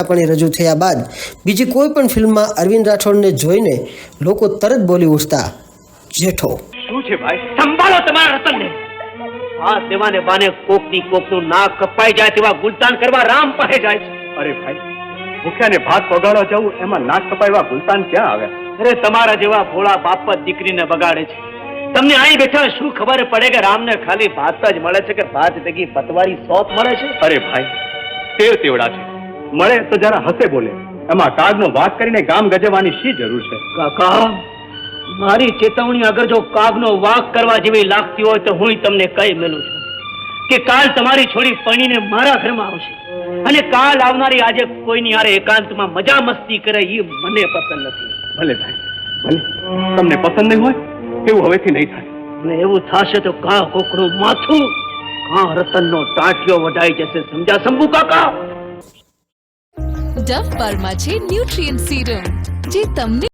ઘોડાપણી રજૂ થયા બાદ બીજી કોઈ પણ ફિલ્મમાં અરવિંદ રાઠોડને જોઈને લોકો તરત બોલી ઉઠતા, જેઠો. શું છે ભાઈ? સંભાળો તમારા રતનને. આ દેવાને બાને કોકનું નાક કપાઈ જાય તેવા ગુલતાન કરવા રામ પાસે જાય છે. અરે ભાઈ, ભૂખ્યાને ભાત પગાડવા જવું એમાં નાક કપાયવા ગુલતાન ક્યાં આવે? અરે તમારા જેવા ભોળા બાપ દીકરીને બગાડે છે. તમને અહીં બેઠા શું ખબર પડે કે રામને ખાલી ભાત જ મળે છે કે ભાત ભેગી પતવારી સોપ મળે છે? અરે ભાઈ, તેવડા છે, મળે તો જરા હસે બોલે. એમાં કાગનો વાત કરીને ગામ ગજવવાની શી જરૂર છે? કાકા, મારી ચેતવણી અગર જો કાગનો વાક કરવા જેવી લાગતી હોય તો હું તમને કહી મેલું છું કે કાલ તમારી છોડી પરણીને મારા ઘરમાં આવશે અને કાલ આવનારી આજે કોઈની હારે એકાંતમાં મજા મસ્તી કરે એ મને પસંદ નથી. ભલે ભાઈ, ભલે. તમને પસંદ નહીં હોય એવું હવેથી નહીં થાય. અને એવું થશે તો કા કોકનું માથું, કા રતનનો ટાંટિયો વઢાઈ જશે. સમજા શંભુ કાકા? ડવ પરમાં છે ન્યુટ્રિયન્ટ સીરમ જે તમને